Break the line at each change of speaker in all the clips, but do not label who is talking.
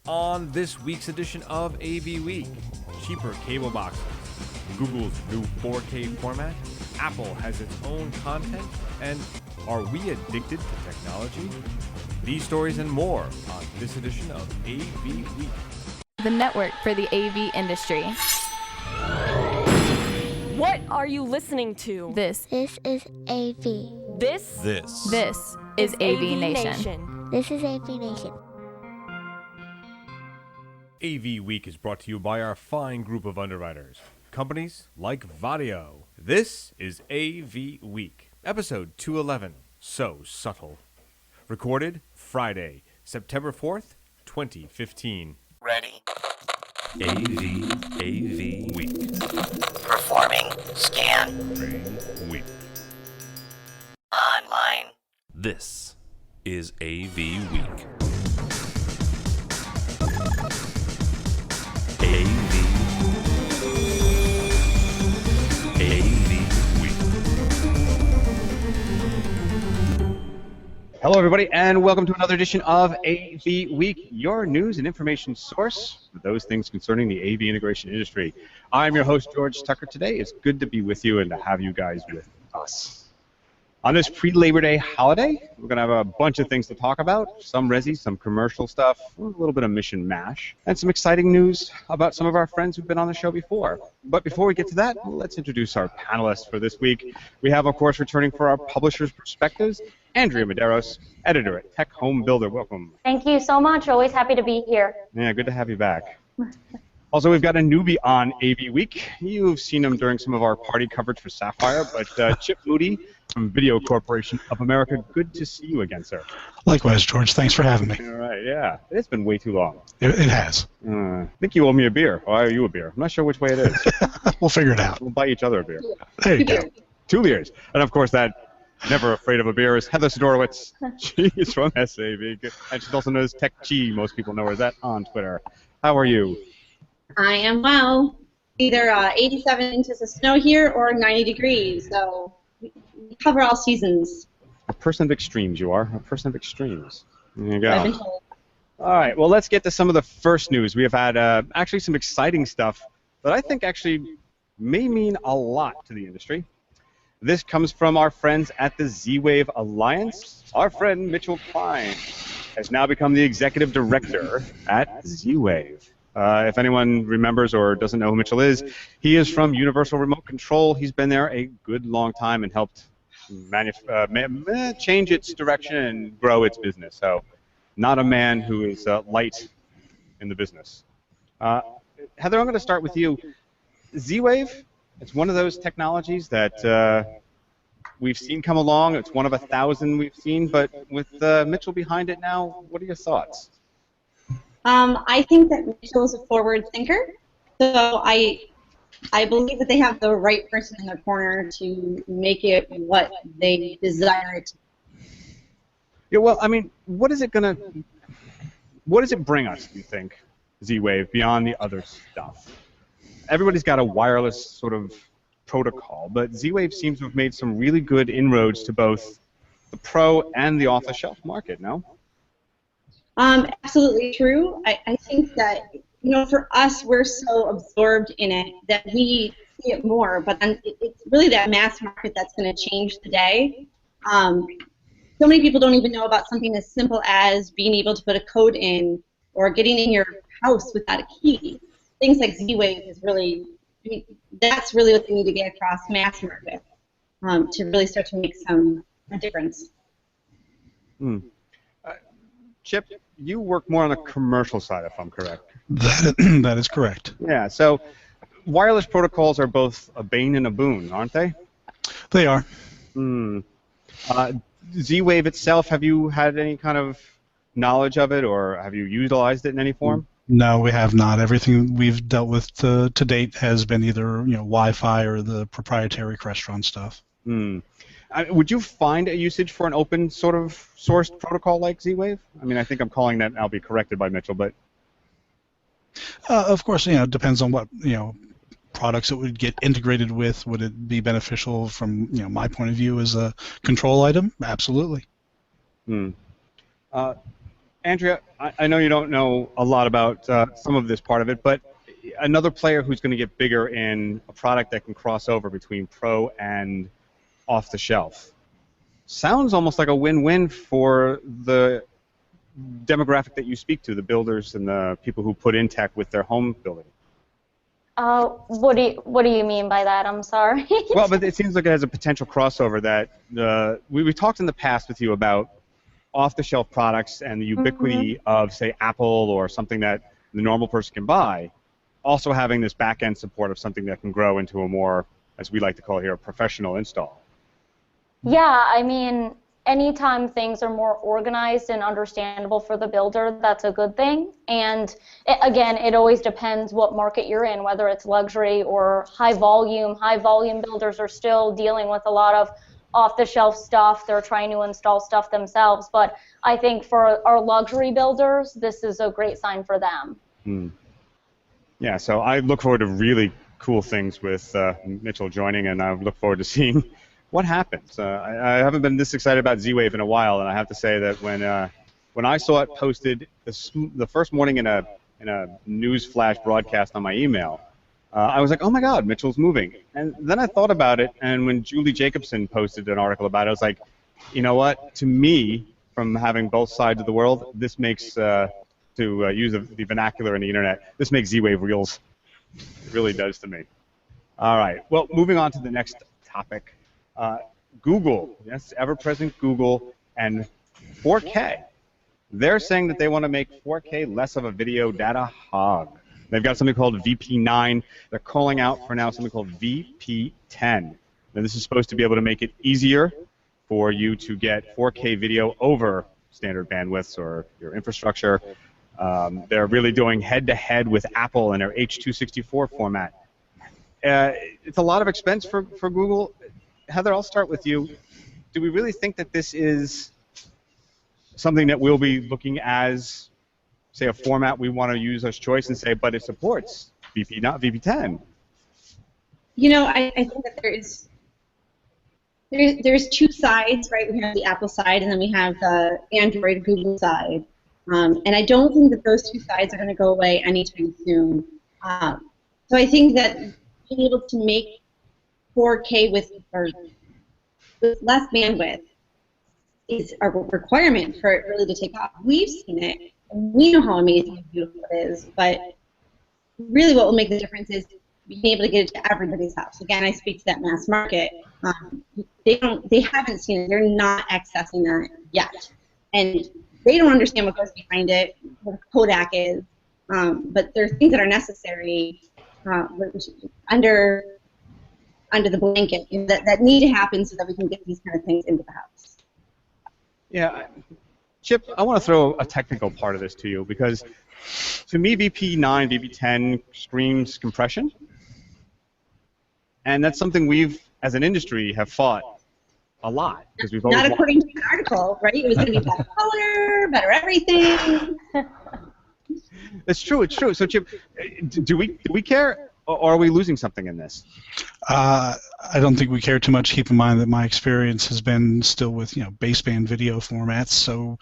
On this week's edition of AVWeek, cheaper cable boxes, Google's new 4K format, Apple has its own content, and are we addicted to technology? These stories and more on this edition of AVWeek.
The network for the AV industry.
What are you listening to?
This
is AV.
This
is AVNation.
This is AVNation.
AVWeek is brought to you by our fine group of underwriters, companies like Vadio. This is AVWeek, episode 211, So Subtle. Recorded Friday, September 4th, 2015.
Ready.
AV Week.
Performing. Scan.
Week.
Online.
This is AV Week. AV Week.
Hello, everybody, and welcome to another edition of AV Week, your news and information source for those things concerning the AV integration industry. I'm your host, George Tucker. Today, it's good to be with you and to have you guys with us. On this pre-Labor Day holiday, we're going to have a bunch of things to talk about, some resi, some commercial stuff, a little bit of mission mash, and some exciting news about some of our friends who've been on the show before. But before we get to that, let's introduce our panelists for this week. We have, of course, returning for our publisher's perspectives, Andrea Mederios, editor at Tech Home Builder. Welcome.
Thank you so much. Always happy to be here.
Yeah, good to have you back. Also, we've got a newbie on AV Week. You've seen him during some of our party coverage for Sapphire, but Chip Moody from Video Corporation of America. Good to see you again, sir.
Likewise, George. Thanks for having me.
All right, yeah. It's been way too long.
It has.
I think you owe me a beer, or I owe you a beer. I'm not sure which way it is.
We'll figure it out.
We'll buy each other a beer.
There you go.
2 beers. And, of course, that never afraid of a beer is Heather Sidorowicz. She is from SAV, and she's also known as Tech Chi. Most people know her as that on Twitter. How are you?
I am well. Either 87 inches of snow here or 90 degrees, so we cover all seasons.
A person of extremes, you are. A person of extremes. There you go.
I've been told.
All right, well, let's get to some of the first news. We have had actually some exciting stuff that I think actually may mean a lot to the industry. This comes from our friends at the Z-Wave Alliance. Our friend Mitchell Klein has now become the executive director at Z-Wave. If anyone remembers or doesn't know who Mitchell is, he is from Universal Remote Control. He's been there a good long time and helped change its direction and grow its business. So not a man who is light in the business. Heather, I'm going to start with you. Z-Wave, it's one of those technologies that we've seen come along. It's one of 1,000 we've seen, but with Mitchell behind it now, what are your thoughts?
I think that Mitchell's a forward thinker, so I believe that they have the right person in their corner to make it what they desire it to be.
Yeah, well, I mean, what does it bring us, do you think, Z-Wave, beyond the other stuff? Everybody's got a wireless sort of protocol, but Z-Wave seems to have made some really good inroads to both the pro and the off-the-shelf market, no?
Absolutely true. I think that, for us, we're so absorbed in it that we see it more, but then it's really that mass market that's going to change the day. So many people don't even know about something as simple as being able to put a code in or getting in your house without a key. Things like Z-Wave is really, that's really what they need to get across mass market to really start to make a difference.
Chip, you work more on the commercial side, if I'm correct.
That is correct.
Yeah, so wireless protocols are both a bane and a boon, aren't they?
They are.
Z-Wave itself, have you had any kind of knowledge of it, or have you utilized it in any form?
No, we have not. Everything we've dealt with to date has been either Wi-Fi or the proprietary Crestron stuff.
Would you find a usage for an open sort of sourced protocol like Z-Wave? I mean, I think I'm calling that, and I'll be corrected by Mitchell, but...
Of course, it depends on what, products it would get integrated with. Would it be beneficial from, my point of view as a control item? Absolutely.
Andrea, I know you don't know a lot about some of this part of it, but another player who's going to get bigger in a product that can cross over between pro and off the shelf sounds almost like a win-win for the demographic that you speak to, the builders and the people who put in tech with their home building.
What do you mean by that? I'm sorry.
Well, but it seems like it has a potential crossover that we talked in the past with you about off-the-shelf products and the ubiquity of, say, Apple or something that the normal person can buy, also having this back-end support of something that can grow into a more, as we like to call here, a professional install.
Yeah, I mean, anytime things are more organized and understandable for the builder, that's a good thing. And again, it always depends what market you're in, whether it's luxury or high volume. High volume builders are still dealing with a lot of off-the-shelf stuff. They're trying to install stuff themselves. But I think for our luxury builders, this is a great sign for them.
Yeah, so I look forward to really cool things with Mitchell joining, and I look forward to seeing what happens. I haven't been this excited about Z-Wave in a while, and I have to say that when I saw it posted the first morning in a news flash broadcast on my email, I was like, oh my God, Mitchell's moving. And then I thought about it, and when Julie Jacobson posted an article about it, I was like, you know what? To me, from having both sides of the world, this makes, to use the vernacular in the internet, this makes Z-Wave reals. It really does to me. All right. Well, moving on to the next topic. Google, yes, ever-present Google, and 4K. They're saying that they want to make 4K less of a video data hog. They've got something called VP9. They're calling out for now something called VP10. Now, this is supposed to be able to make it easier for you to get 4K video over standard bandwidths or your infrastructure. They're really doing head-to-head with Apple in their H.264 format. It's a lot of expense for Google. Heather, I'll start with you. Do we really think that this is something that we'll be looking as, say, a format we want to use as choice and say, but it supports VP, not VP10?
You know, I think that there's two sides, right? We have the Apple side, and then we have the Android Google side. And I don't think that those two sides are going to go away anytime soon. So I think that being able to make 4K with less bandwidth is a requirement for it really to take off. We've seen it, and we know how amazing and beautiful it is, but really what will make the difference is being able to get it to everybody's house. Again, I speak to that mass market. They haven't seen it. They're not accessing that yet. And they don't understand what goes behind it, what a Kodak is, but there are things that are necessary under the blanket that need to happen so that we can get these kind of things into the house.
Yeah, Chip, I want to throw a technical part of this to you because to me VP9, VP10 screams compression, and that's something we've, as an industry, have fought a lot because we've always
not according to the article, right? It was going to be better color, better everything.
It's true. It's true. So, Chip, do we care, or are we losing something in this?
I don't think we care too much. Keep in mind that my experience has been still with baseband video formats. So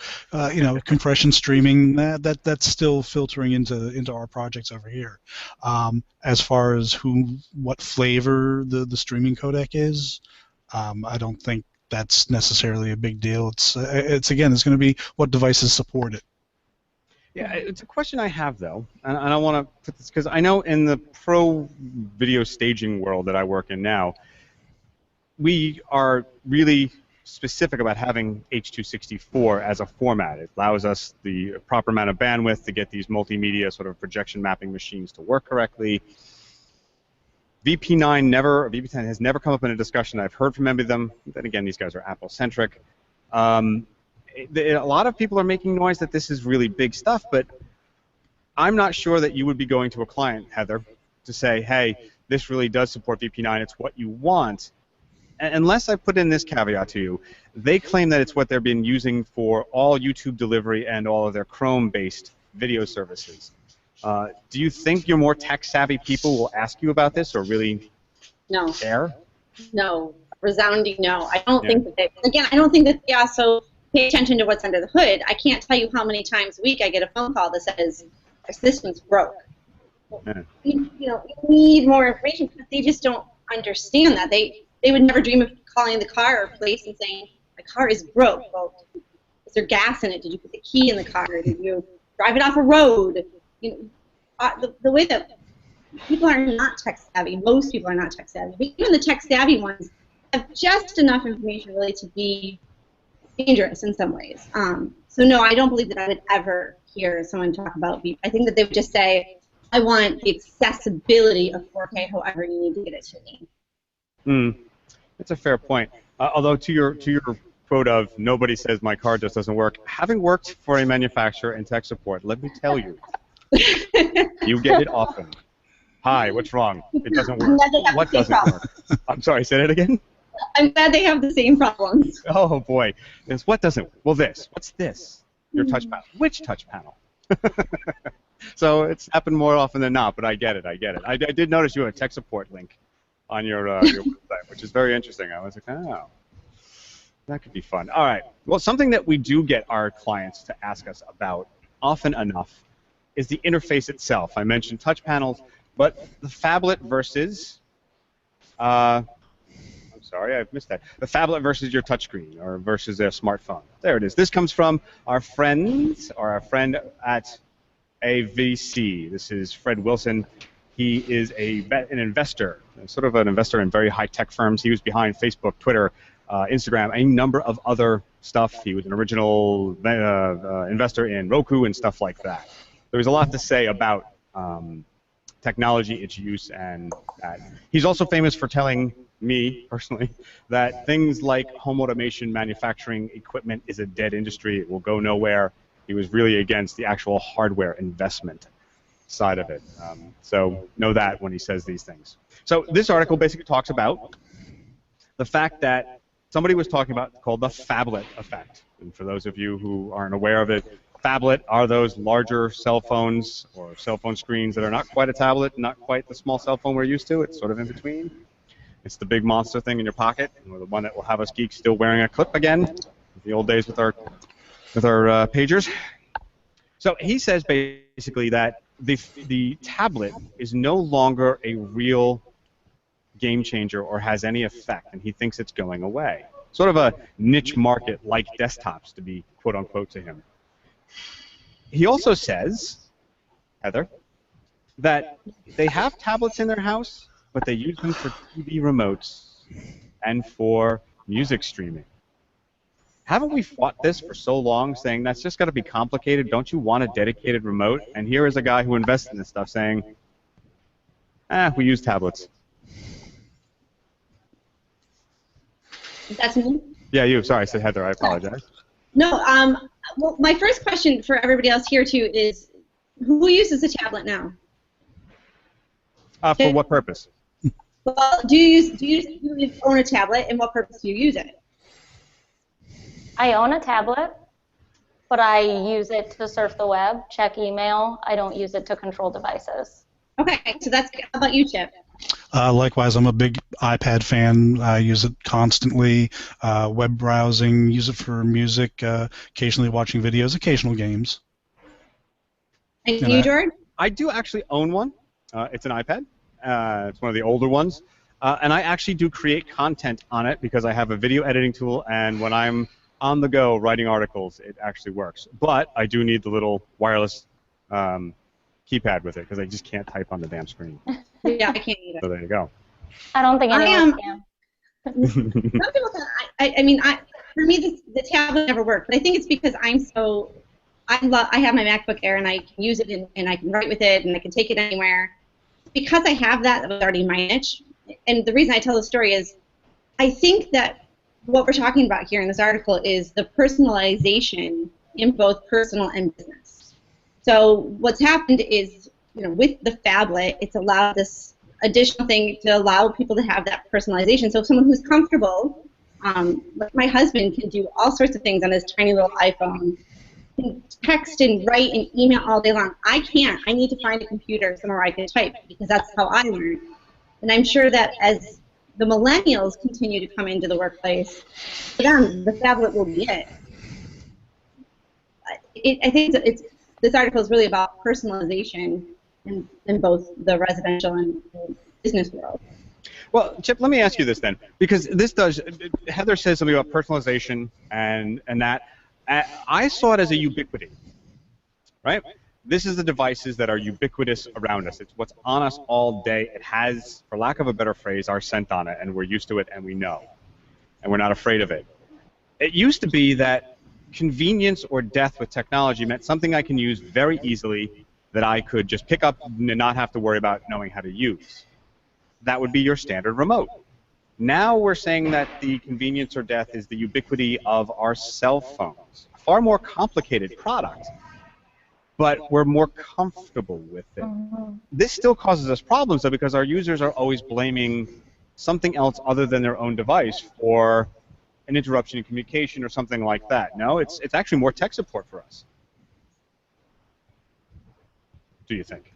compression streaming that's still filtering into our projects over here. As far as what flavor the streaming codec is, I don't think that's necessarily a big deal. It's going to be what devices support it.
Yeah, it's a question I have, though, and I want to put this, because I know in the pro video staging world that I work in now, we are really specific about having H.264 as a format. It allows us the proper amount of bandwidth to get these multimedia sort of projection mapping machines to work correctly. VP10 has never come up in a discussion I've heard from any of them. Then again, these guys are Apple-centric. A lot of people are making noise that this is really big stuff, but I'm not sure that you would be going to a client, Heather, to say, hey, this really does support VP9, it's what you want. Unless I put in this caveat to you, they claim that it's what they've been using for all YouTube delivery and all of their Chrome-based video services. Do you think your more tech-savvy people will ask you about this or really care?
No, resounding no. I don't think that I don't think that they also pay attention to what's under the hood. I can't tell you how many times a week I get a phone call that says, our system's broke. You need more information, but they just don't understand that. They would never dream of calling the car or place and saying, my car is broke. Well, is there gas in it? Did you put the key in the car? Did you drive it off a road? The way that people are not tech savvy, most people are not tech savvy, but even the tech savvy ones have just enough information really to be dangerous in some ways. So no, I don't believe that I would ever hear someone talk about beep. I think that they would just say, I want the accessibility of 4K, however you need to get it to me.
That's a fair point. Although to your quote of nobody says my car just doesn't work, having worked for a manufacturer in tech support, let me tell you, you get it often. Hi, what's wrong? It doesn't work. What doesn't work? I'm sorry, say that again?
I'm glad they have the same problems.
Oh boy. This, what doesn't, well this, what's this? Your touch panel. Which touch panel? So it's happened more often than not, but I get it. I did notice you have a tech support link on your website, which is very interesting. I was like, oh, that could be fun. All right. Well, something that we do get our clients to ask us about often enough is the interface itself. I mentioned touch panels, but the phablet versus, I'm sorry, I've missed that. The phablet versus your touchscreen or versus a smartphone. There it is. This comes from our friend at AVC. This is Fred Wilson. He is an investor, sort of an investor in very high-tech firms. He was behind Facebook, Twitter, Instagram, a number of other stuff. He was an original investor in Roku and stuff like that. There was a lot to say about technology, its use, and that. He's also famous for telling me, personally, that things like home automation manufacturing equipment is a dead industry. It will go nowhere. He was really against the actual hardware investment side of it. So know that when he says these things. So this article basically talks about the fact that somebody was talking about called the phablet effect. And for those of you who aren't aware of it, phablet are those larger cell phones or cell phone screens that are not quite a tablet, not quite the small cell phone we're used to. It's sort of in between. It's the big monster thing in your pocket, or the one that will have us geeks still wearing a clip again, the old days with our pagers. So he says basically that the tablet is no longer a real game changer or has any effect, and he thinks it's going away. Sort of a niche market like desktops, to be quote-unquote to him. He also says, Heather, that they have tablets in their house, but they use them for TV remotes and for music streaming. Haven't we fought this for so long, saying that's just got to be complicated? Don't you want a dedicated remote? And here is a guy who invests in this stuff saying, we use tablets.
That's me?
Yeah, you. Sorry, I said Heather. I apologize.
No, well, my first question for everybody else here, too, is who uses a tablet now?
For what purpose?
Well, do you own a tablet, and what purpose do you use it?
I own a tablet, but I use it to surf the web, check email. I don't use it to control devices.
Okay, so that's good. How about you, Chip?
Likewise, I'm a big iPad fan. I use it constantly. Web browsing, use it for music, occasionally watching videos, occasional games.
And you, George?
I do actually own one. It's an iPad. It's one of the older ones. And I actually do create content on it because I have a video editing tool, and when I'm on the go writing articles, it actually works. But I do need the little wireless keypad with it because I just can't type on the damn screen.
Yeah, I can't either.
So there you go.
I don't think anyone can.
Some people can. I mean, for me, the tablet never worked. But I think it's because I have my MacBook Air, and I can use it, and I can write with it, and I can take it anywhere. Because I have that was already my niche. And the reason I tell the story is I think that what we're talking about here in this article is the personalization in both personal and business. So what's happened is, with the phablet, it's allowed this additional thing to allow people to have that personalization. So someone who's comfortable, like my husband, can do all sorts of things on his tiny little iPhone, can text and write and email all day long. I can't. I need to find a computer somewhere I can type because that's how I learn. And I'm sure that as the millennials continue to come into the workplace, for them, the phablet will be it. I think this article is really about personalization in both the residential and the business world.
Well, Chip, let me ask you this then, because Heather says something about personalization and that. I saw it as a ubiquity, right? This is the devices that are ubiquitous around us. It's what's on us all day. It has, for lack of a better phrase, our scent on it, and we're used to it, and we know, and we're not afraid of it. It used to be that convenience or death with technology meant something I can use very easily that I could just pick up and not have to worry about knowing how to use. That would be your standard remote. Now we're saying that the convenience or death is the ubiquity of our cell phones. A far more complicated product, but we're more comfortable with it. This still causes us problems, though, because our users are always blaming something else other than their own device for an interruption in communication or something like that. No, it's actually more tech support for us. Do you think?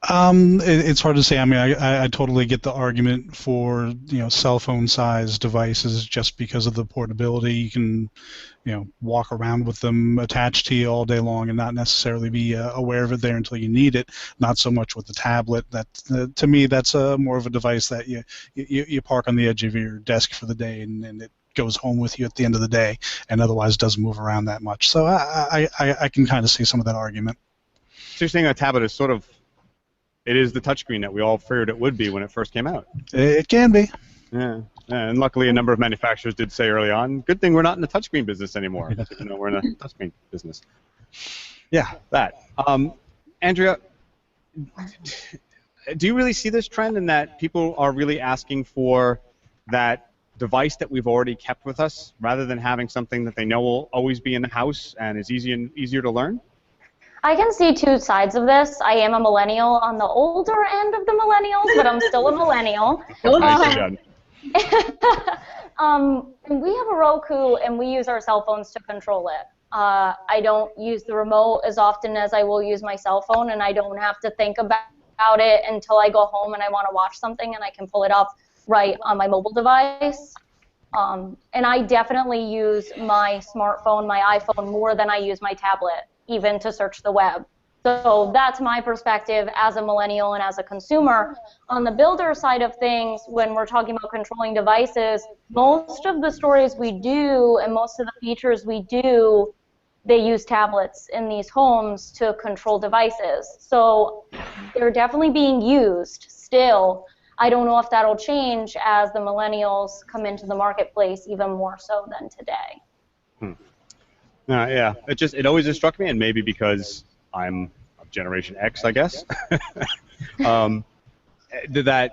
It's hard to say. I mean, I totally get the argument for cell phone size devices just because of the portability. You can walk around with them attached to you all day long and not necessarily be aware of it there until you need it. Not so much with the tablet. That to me, that's more of a device that you park on the edge of your desk for the day and it goes home with you at the end of the day and otherwise doesn't move around that much. So I can kind of see some of that argument.
So you're saying a tablet is sort of, it is the touchscreen that we all feared it would be when it first came out.
It can be.
Yeah, and luckily a number of manufacturers did say early on, good thing we're not in the touchscreen business anymore. We're in the touchscreen business. Yeah, that. Andrea, do you really see this trend in that people are really asking for that device that we've already kept with us rather than having something that they know will always be in the house and is easier to learn?
I can see two sides of this. I am a millennial on the older end of the millennials, but I'm still a millennial. And we have a Roku, and we use our cell phones to control it. I don't use the remote as often as I will use my cell phone, and I don't have to think about it until I go home and I want to watch something, and I can pull it up right on my mobile device. And I definitely use my smartphone, my iPhone, more than I use my tablet, even to search the web. So that's my perspective as a millennial and as a consumer. On the builder side of things, when we're talking about controlling devices, most of the stories we do and most of the features we do, they use tablets in these homes to control devices. So they're definitely being used still. I don't know if that'll change as the millennials come into the marketplace even more so than today.
Yeah, it always has struck me, and maybe because I'm of Generation X, I guess, that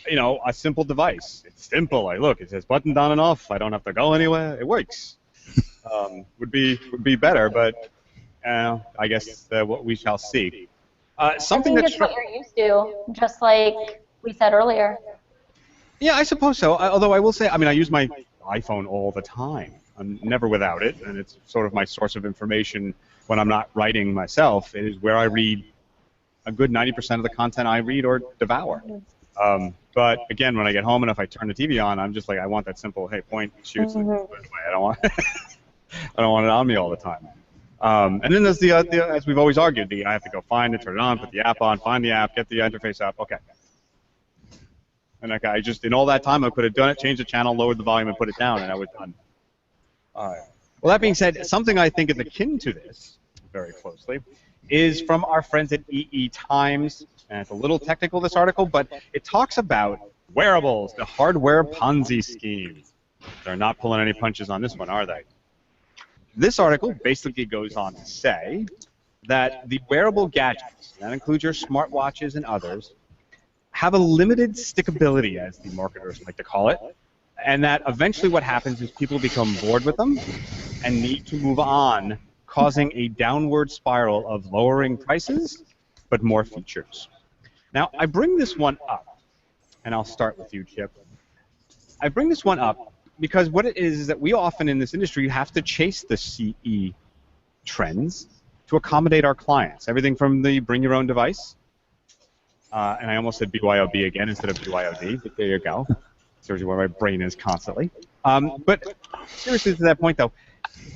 a simple device. It's simple. Look, it says button on and off. I don't have to go anywhere. It works. Would be better, but I guess what we shall see. Something
I think it's what you're used to, just like we said earlier.
Yeah, I suppose so. Although I will say, I use my iPhone all the time. I'm never without it, and it's sort of my source of information when I'm not writing myself. It is where I read a good 90% of the content I read or devour. But again, when I get home and if I turn the TV on, I'm just like, I want that simple, hey, point, shoot, put it away. I don't want it on me all the time. And then there's the as we've always argued, I have to go find it, turn it on, put the app on, find the app, get the interface app, okay. And I just, in all that time, I could have done it, changed the channel, lowered the volume, and put it down, and I was done. All right. Well, that being said, something I think is akin to this, very closely, is from our friends at EE Times. And it's a little technical, this article, but it talks about wearables, the hardware Ponzi scheme. They're not pulling any punches on this one, are they? This article basically goes on to say that the wearable gadgets, that includes your smartwatches and others, have a limited stickability, as the marketers like to call it, and that eventually what happens is people become bored with them and need to move on, causing a downward spiral of lowering prices but more features. Now, I bring this one up, and I'll start with you, Chip. I bring this one up because what it is that we often in this industry have to chase the CE trends to accommodate our clients. Everything from the bring your own device, and I almost said BYOB again instead of BYOD, but there you go. Seriously, where my brain is constantly. But seriously, to that point, though,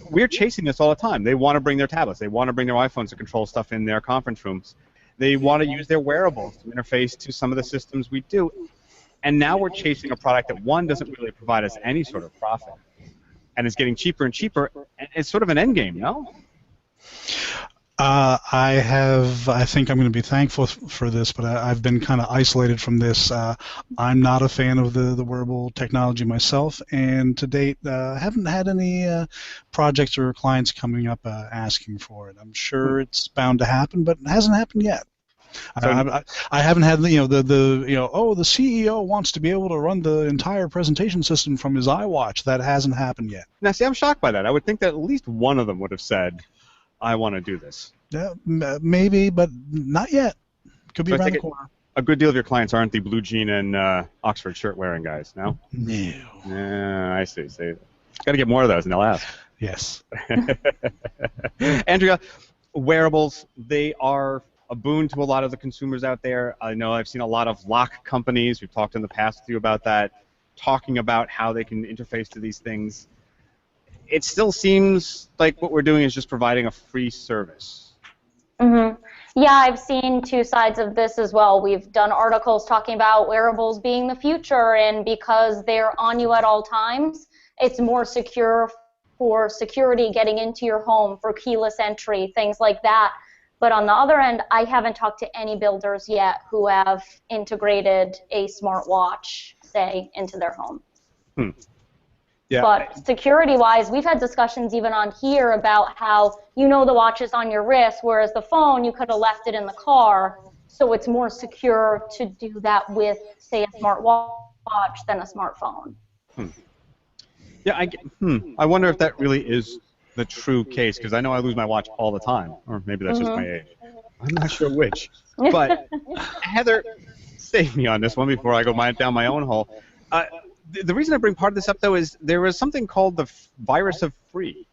we're chasing this all the time. They want to bring their tablets. They want to bring their iPhones to control stuff in their conference rooms. They want to use their wearables to interface to some of the systems we do. And now we're chasing a product that, one, doesn't really provide us any sort of profit, and it's getting cheaper and cheaper. It's sort of an end game, no?
I think I'm going to be thankful for this, but I've been kind of isolated from this. I'm not a fan of the wearable technology myself, and to date, haven't had any projects or clients coming up asking for it. I'm sure it's bound to happen, but it hasn't happened yet. So I haven't had the CEO wants to be able to run the entire presentation system from his iWatch. That hasn't happened yet.
Now, see, I'm shocked by that. I would think that at least one of them would have said, I want to do this.
Yeah, maybe, but not yet. Could be around the corner.
A good deal of your clients aren't the blue jean and Oxford shirt wearing guys, no?
No.
I see. Got to get more of those, and they'll ask.
Yes.
Andrea, wearables, they are a boon to a lot of the consumers out there. I know I've seen a lot of lock companies. We've talked in the past with you about that, talking about how they can interface to these things. It still seems like what we're doing is just providing a free service.
Mm-hmm. Yeah, I've seen two sides of this as well. We've done articles talking about wearables being the future, and because they're on you at all times, it's more secure for security getting into your home, for keyless entry, things like that. But on the other end, I haven't talked to any builders yet who have integrated a smartwatch, say, into their home.
Yeah.
But security-wise, we've had discussions even on here about how the watch is on your wrist, whereas the phone, you could have left it in the car, so it's more secure to do that with, say, a smartwatch than a smartphone.
Yeah, I wonder if that really is the true case, because I know I lose my watch all the time, or maybe that's just my age. I'm not sure which. But Heather, save me on this one before I go down my own hole. The reason I bring part of this up, though, is there was something called the virus of free.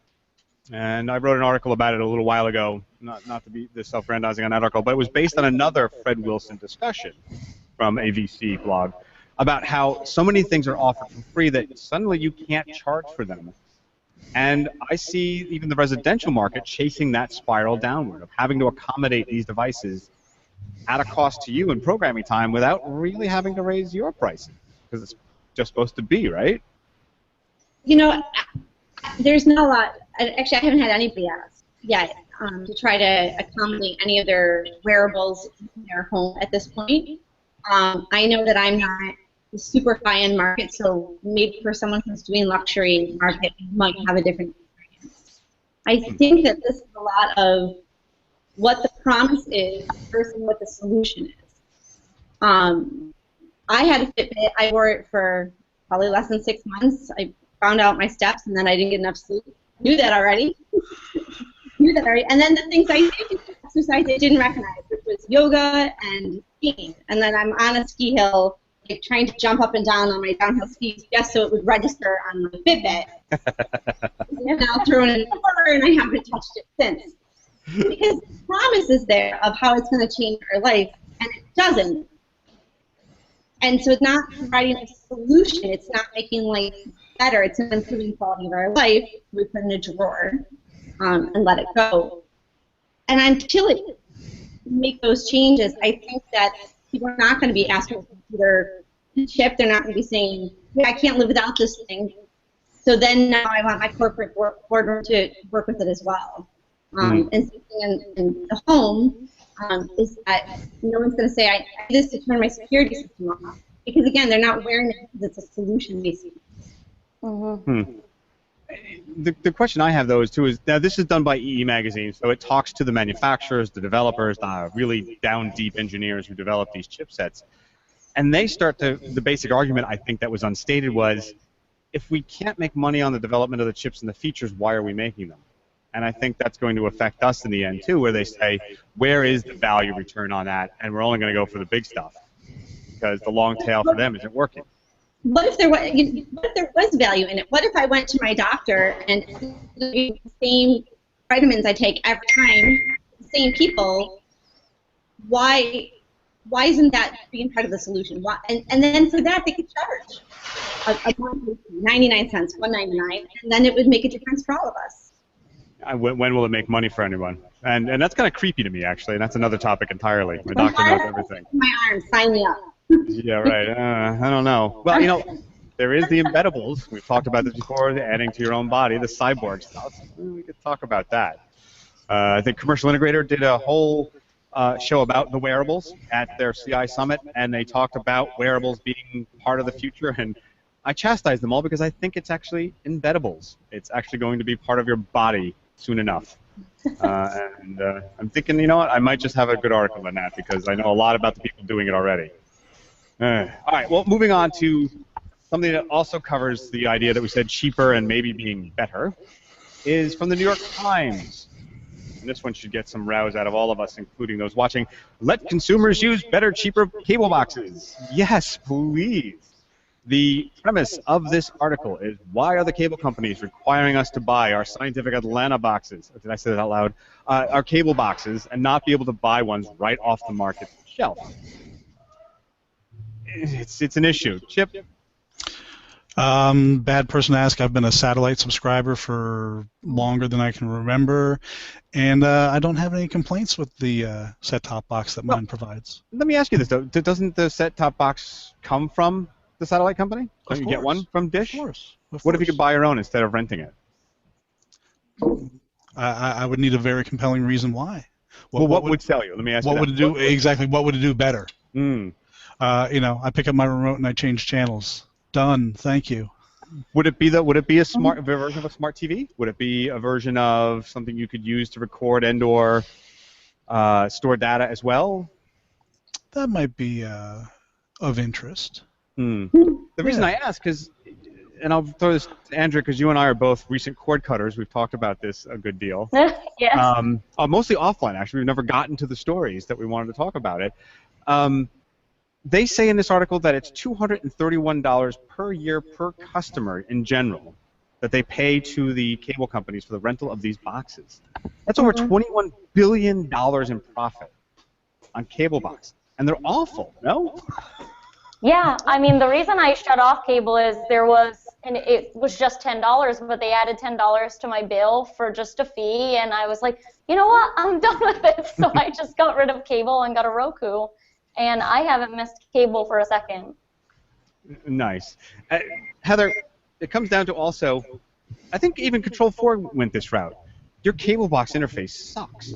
And I wrote an article about it a little while ago, not to be this self-grandizing on that article, but it was based on another Fred Wilson discussion from a VC blog about how so many things are offered for free that suddenly you can't charge for them. And I see even the residential market chasing that spiral downward of having to accommodate these devices at a cost to you in programming time without really having to raise your prices, because it's just supposed to be, right?
There's not a lot. Actually, I haven't had anybody ask yet to try to accommodate any of their wearables in their home at this point. I know that I'm not a super high-end market, so maybe for someone who's doing luxury market, might have a different experience. I think that this is a lot of what the promise is versus what the solution is. I had a Fitbit. I wore it for probably less than 6 months. I found out my steps, and then I didn't get enough sleep. Knew that already. And then the things I did, exercise I didn't recognize, which was yoga and skiing. And then I'm on a ski hill, like trying to jump up and down on my downhill skis just so it would register on my Fitbit. And I'll throw it in the corner, and I haven't touched it since. Because the promise is there of how it's going to change our life, and it doesn't. And so it's not providing a solution. It's not making life better. It's not improving the quality of our life. We put it in a drawer and let it go. And until it make those changes, I think that people are not going to be asking for their chip. They're not going to be saying, yeah, I can't live without this thing. So then now I want my corporate boardroom to work with it as well. And something in the home is that no one's going to say, I need this to turn my security system off. Because, again, they're not wearing it because it's a solution-based.
The question I have, though, is now this is done by EE Magazine, so it talks to the manufacturers, the developers, really down-deep engineers who develop these chipsets. And they start the basic argument, I think, that was unstated was, if we can't make money on the development of the chips and the features, why are we making them? And I think that's going to affect us in the end, too, where they say, where is the value return on that? And we're only going to go for the big stuff because the long tail for them isn't working.
What if there was value in it? What if I went to my doctor and the same vitamins I take every time, the same people, why why isn't that being part of the solution? Why, and then for that, they could charge a monthly 99 cents, $1.99, and then it would make a difference for all of us.
When will it make money for anyone? And that's kind of creepy to me, actually, and that's another topic entirely. My doctor knows everything.
My arm, sign me up.
Yeah, right. I don't know. Well, you know, there is the embeddables. We've talked about this before, the adding to your own body, the cyborg stuff. We could talk about that. I think Commercial Integrator did a whole show about the wearables at their CI Summit, and they talked about wearables being part of the future, and I chastised them all because I think it's actually embeddables. It's actually going to be part of your body soon enough. And I'm thinking, you know what, I might just have a good article on that because I know a lot about the people doing it already. All right, well, moving on to something that also covers the idea that we said cheaper and maybe being better is from the New York Times. And this one should get some rouse out of all of us, including those watching. Let consumers use better, cheaper cable boxes. Yes, please. The premise of this article is, why are the cable companies requiring us to buy our Scientific Atlanta boxes, did I say that out loud, our cable boxes, and not be able to buy ones right off the market shelf? It's an issue. Chip?
Bad person to ask. I've been a satellite subscriber for longer than I can remember, and I don't have any complaints with the set-top box that mine provides.
Let me ask you this, though. Doesn't the set-top box come from the satellite company? Don't you get one from Dish?
Of course.
What if you could buy your own instead of renting it?
I would need a very compelling reason why.
What would sell you? Let me ask you
what
that.
would it do exactly? What would it do better?
Mm.
You know, I pick up my remote and I change channels. Done. Thank you.
Would it be a smart version of a smart TV? Would it be a version of something you could use to record and/or store data as well?
That might be of interest.
The reason I ask is, and I'll throw this to Andrea because you and I are both recent cord cutters. We've talked about this a good deal.
Yes.
Mostly offline, actually. We've never gotten to the stories that we wanted to talk about it. They say in this article that it's $231 per year per customer in general that they pay to the cable companies for the rental of these boxes. That's over $21 billion in profit on cable boxes. And they're awful, no?
Yeah, I mean, the reason I shut off cable is and it was just $10, but they added $10 to my bill for just a fee, and I was like, you know what, I'm done with this. So I just got rid of cable and got a Roku, and I haven't missed cable for a second.
Nice. Heather, it comes down to also, I think even Control4 went this route. Your cable box interface sucks,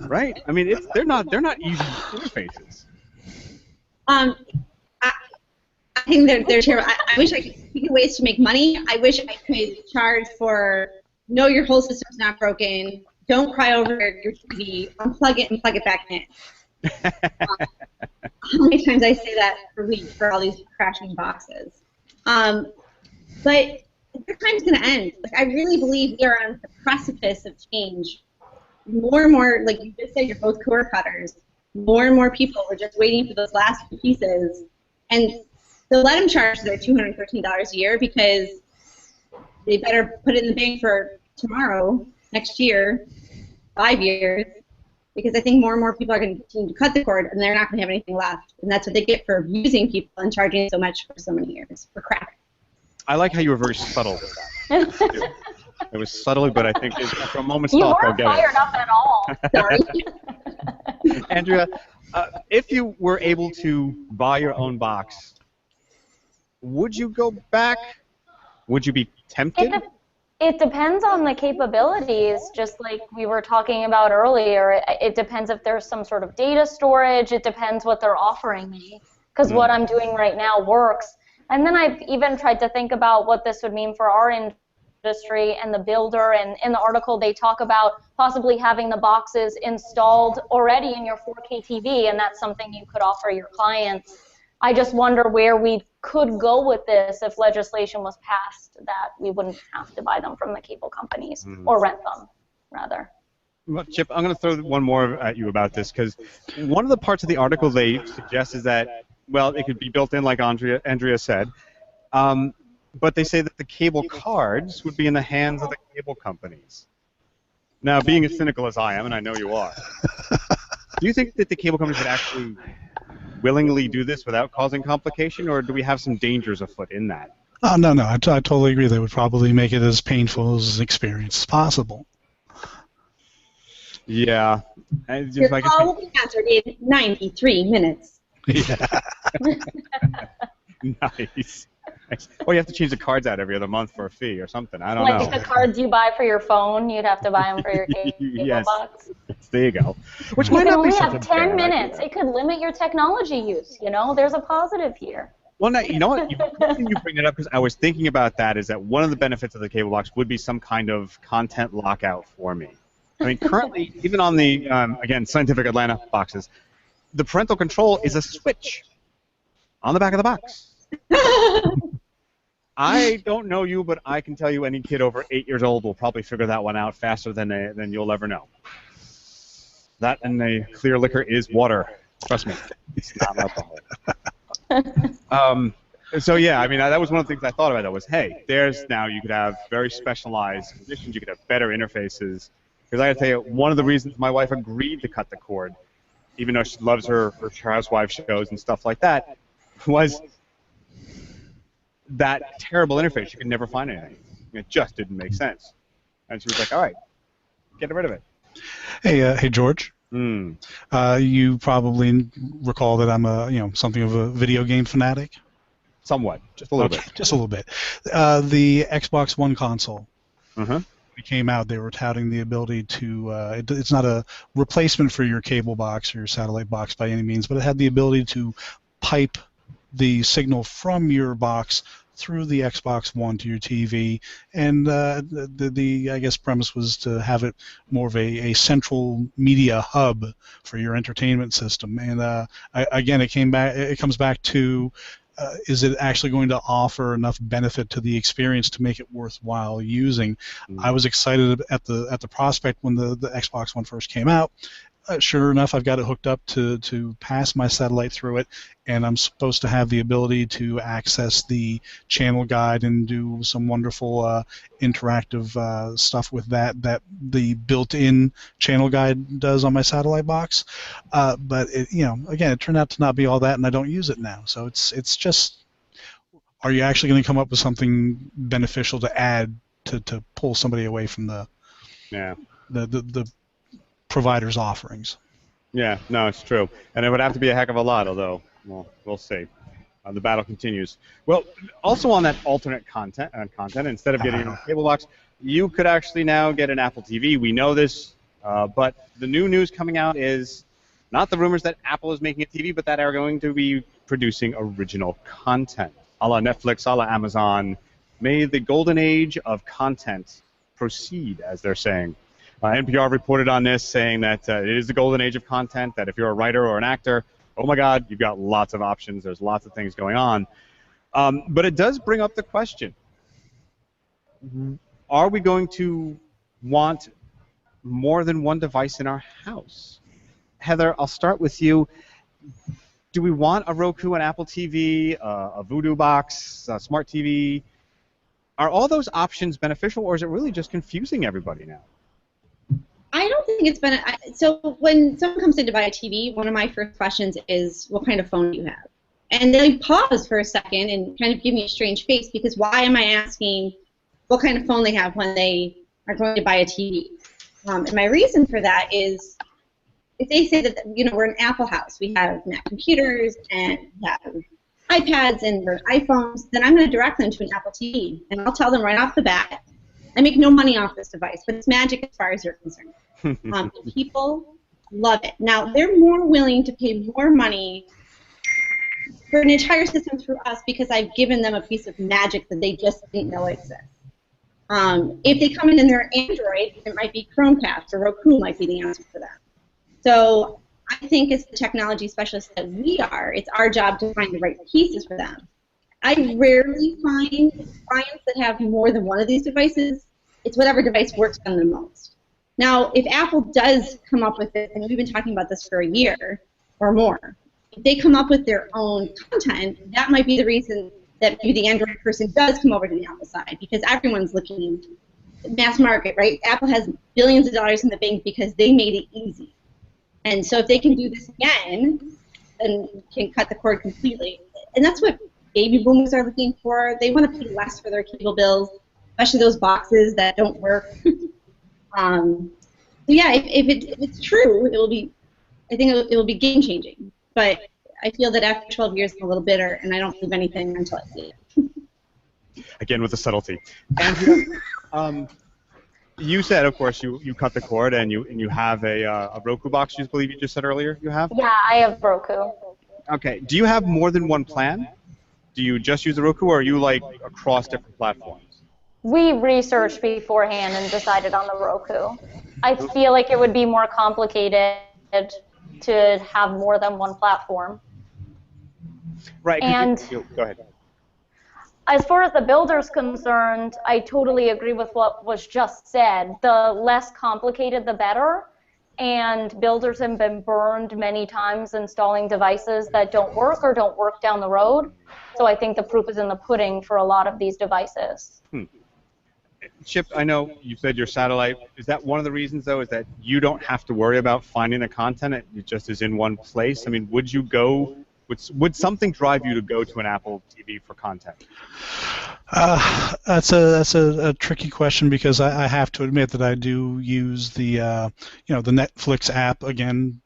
right? I mean, they're not easy interfaces.
I think they're terrible. I wish I could figure ways to make money. I wish I could charge for, no, your whole system's not broken, don't cry over your TV, unplug it and plug it back in. How many times I say that per week for all these crashing boxes. But their time's going to end. Like, I really believe we are on the precipice of change. More and more, like you just said, you're both cord cutters. More and more people are just waiting for those last few pieces. And they'll let them charge their $213 a year because they better put it in the bank for tomorrow, next year, 5 years, because I think more and more people are going to continue to cut the cord and they're not going to have anything left. And that's what they get for abusing people and charging so much for so many years for crap.
I like how you were very subtle with that. It was subtle, but I think after a moment's thought, they'll get it.
You weren't fired up at all.
Sorry.
Andrea, if you were able to buy your own box, would you go back? Would you be tempted?
It depends on the capabilities, just like we were talking about earlier. It depends if there's some sort of data storage. It depends what they're offering me, because what I'm doing right now works. And then I've even tried to think about what this would mean for our industry and the builder. And in the article, they talk about possibly having the boxes installed already in your 4K TV, and that's something you could offer your clients. I just wonder where we could go with this if legislation was passed that we wouldn't have to buy them from the cable companies, or rent them, rather.
Well, Chip, I'm going to throw one more at you about this, because one of the parts of the article they suggest is that, well, it could be built in, like Andrea said, but they say that the cable cards would be in the hands of the cable companies. Now, being as cynical as I am, and I know you are, do you think that the cable companies would actually willingly do this without causing complication, or do we have some dangers afoot in that?
Oh, no, I totally agree. They would probably make it as painful as an experience as possible.
Yeah.
Your call will be answered in 93 minutes.
Yeah.
Nice. Or you have to change the cards out every other month for a fee or something. I don't know.
Like the cards you buy for your phone, you'd have to buy them for your cable
Yes.
box.
There you go. Which
You
might
can
not be
only
such
have
a
10
bad
minutes.
idea.
It could limit your technology use. There's a positive here.
Well, now, you know what? You bring it up because I was thinking about that. Is that one of the benefits of the cable box would be some kind of content lockout for me. I mean, currently, even on the again Scientific Atlanta boxes, the parental control is a switch on the back of the box. I don't know you, but I can tell you any kid over 8 years old will probably figure that one out faster than you'll ever know. That and the clear liquor is water. Trust me, it's not alcohol. So yeah, I mean that was one of the things I thought about. That was, hey, now you could have very specialized conditions. You could have better interfaces. Because I got to tell you, one of the reasons my wife agreed to cut the cord, even though she loves her housewife shows and stuff like that, was that terrible interface. She could never find anything. It just didn't make sense. And she was like, all right, get rid of it.
Hey, George. You probably recall that I'm something of a video game fanatic.
Somewhat, just a little bit.
Just a little bit. The Xbox One console.
Uh-huh.
When it came out, they were touting the ability to. It's not a replacement for your cable box or your satellite box by any means, but it had the ability to pipe the signal from your box through the Xbox One to your TV, and the I guess premise was to have it more of a central media hub for your entertainment system. And again, it comes back to is it actually going to offer enough benefit to the experience to make it worthwhile using? I was excited at the prospect when the Xbox One first came out. Sure enough, I've got it hooked up to pass my satellite through it, and I'm supposed to have the ability to access the channel guide and do some wonderful interactive stuff with that the built-in channel guide does on my satellite box. But again, it turned out to not be all that, and I don't use it now. So it's just, are you actually going to come up with something beneficial to add to pull somebody away from the provider's offerings?
Yeah, no, it's true. And it would have to be a heck of a lot, although, well, we'll see. The battle continues. Well, also on that alternate content, instead of getting a cable box, you could actually now get an Apple TV. We know this, but the new news coming out is not the rumors that Apple is making a TV, but that are going to be producing original content, a la Netflix, a la Amazon. May the golden age of content proceed, as they're saying. NPR reported on this, saying that it is the golden age of content, that if you're a writer or an actor, oh my God, you've got lots of options. There's lots of things going on. But it does bring up the question, are we going to want more than one device in our house? Heather, I'll start with you. Do we want a Roku, an Apple TV, a Voodoo box, a smart TV? Are all those options beneficial, or is it really just confusing everybody now?
I don't think it's been. So when someone comes in to buy a TV, one of my first questions is, what kind of phone do you have? And they pause for a second and kind of give me a strange face, because why am I asking what kind of phone they have when they are going to buy a TV? And my reason for that is, if they say that we're an Apple house, we have Mac computers and we have iPads and we're iPhones, then I'm going to direct them to an Apple TV, and I'll tell them right off the bat, I make no money off this device, but it's magic as far as you're concerned. People love it. Now, they're more willing to pay more money for an entire system through us because I've given them a piece of magic that they just didn't know exists. If they come in their Android, it might be Chromecast or Roku might be the answer for them. So I think as the technology specialists that we are, it's our job to find the right pieces for them. I rarely find clients that have more than one of these devices. It's whatever device works for them the most. Now, if Apple does come up with it, and we've been talking about this for a year or more, if they come up with their own content, that might be the reason that maybe the Android person does come over to the Apple side, because everyone's looking mass market, right? Apple has billions of dollars in the bank because they made it easy. And so if they can do this again, and can cut the cord completely. And that's what baby boomers are looking for. They want to pay less for their cable bills, especially those boxes that don't work. Yeah, if it's true, it will be. I think it will be game changing. But I feel that after 12 years, I'm a little bitter, and I don't believe anything until I see it.
Again, with the subtlety. Andrea, you said, of course, you cut the cord, and you have a Roku box. You believe you just said earlier you have.
Yeah, I have Roku.
Okay. Do you have more than one plan? Do you just use the Roku, or are you like across different platforms?
We researched beforehand and decided on the Roku. I feel like it would be more complicated to have more than one platform.
Right.
And
go ahead.
as far as the builder's concerned, I totally agree with what was just said. The less complicated, the better. And builders have been burned many times installing devices that don't work or don't work down the road. So I think the proof is in the pudding for a lot of these devices.
Chip, I know you said your satellite. Is that one of the reasons, though, is that you don't have to worry about finding the content? It just is in one place? I mean, would you go, would something drive you to go to an Apple TV for content?
That's a tricky question because I have to admit that I do use the the Netflix app again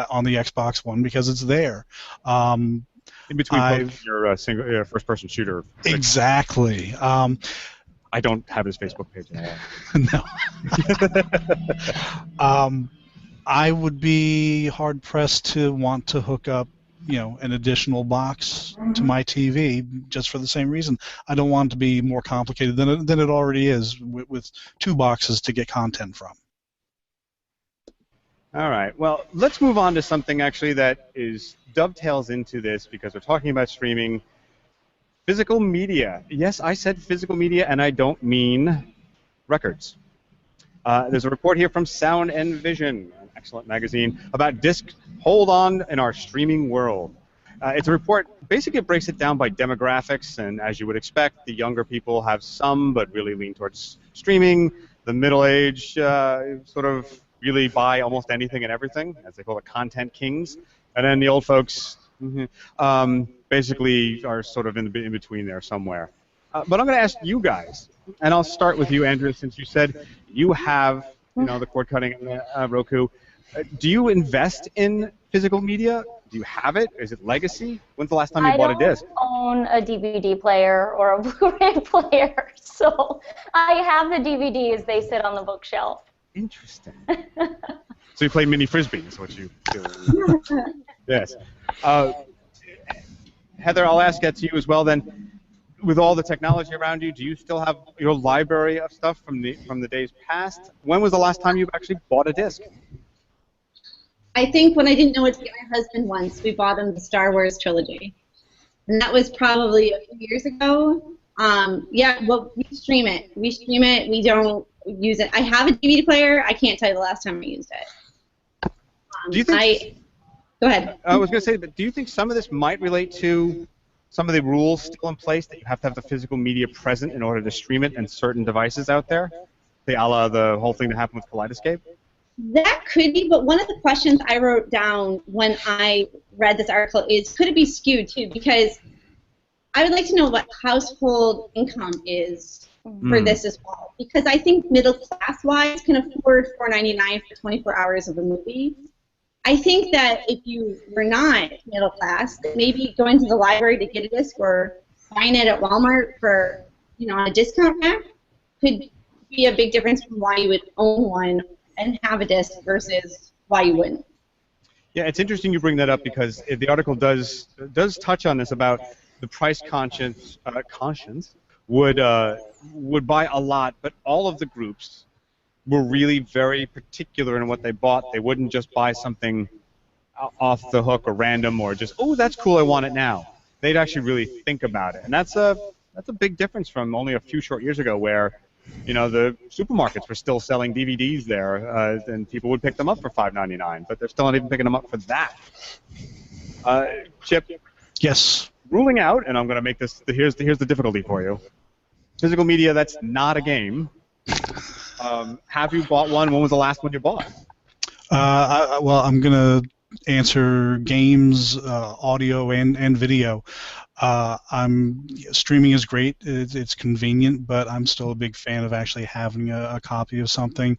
on the Xbox One because it's there. In
between your first-person shooter.
Exactly.
I don't have his Facebook page at
all. No. I would be hard pressed to want to hook up, an additional box to my TV just for the same reason. I don't want it to be more complicated than it already is with two boxes to get content from.
All right. Well, let's move on to something actually that dovetails into this because we're talking about streaming. Physical media. Yes, I said physical media, and I don't mean records. There's a report here from Sound and Vision, an excellent magazine, about disc hold on in our streaming world. It's a report, basically it breaks it down by demographics, and as you would expect, the younger people have some, but really lean towards streaming. The middle-aged sort of really buy almost anything and everything, as they call it, content kings. And then the old folks basically are sort of in between there somewhere. But I'm going to ask you guys, and I'll start with you, Andrea, since you said you have the cord cutting and Roku. Do you invest in physical media? Do you have it? Is it legacy? When's the last time you bought a disc?
I don't own a DVD player or a Blu-ray player, so I have the DVDs. They sit on the bookshelf.
Interesting. So you play mini frisbee is what you do. Yes. Heather, I'll ask that to you as well then. With all the technology around you, do you still have your library of stuff from the days past? When was the last time you actually bought a disc?
I think when I didn't know what to get my husband once, we bought him the Star Wars trilogy. And that was probably a few years ago. Yeah, well, we stream it. We don't use it. I have a DVD player. I can't tell you the last time I used it.
Do you think...
Go ahead.
I was going to say, but do you think some of this might relate to some of the rules still in place that you have to have the physical media present in order to stream it and certain devices out there? A la the whole thing that happened with Kaleidoscape?
That could be, but one of the questions I wrote down when I read this article is, could it be skewed too? Because I would like to know what household income is for this as well. Because I think middle class wise can afford $4.99 for 24 hours of a movie. I think that if you were not middle class, maybe going to the library to get a disc or buying it at Walmart for, on a discount rack could be a big difference from why you would own one and have a disc versus why you wouldn't.
Yeah, it's interesting you bring that up because the article does touch on this about the price conscience would buy a lot, but all of the groups were really very particular in what they bought. They wouldn't just buy something off the hook or random or just, oh, that's cool, I want it now. They'd actually really think about it. And that's a big difference from only a few short years ago where, the supermarkets were still selling DVDs there and people would pick them up for $5.99, but they're still not even picking them up for that. Chip?
Yes.
Ruling out, and I'm going to make this, here's the difficulty for you. Physical media, that's not a game. Have you bought one? When was the last one you bought?
Well, I'm going to answer games, audio, and video. Streaming is great. It's convenient, but I'm still a big fan of actually having a copy of something.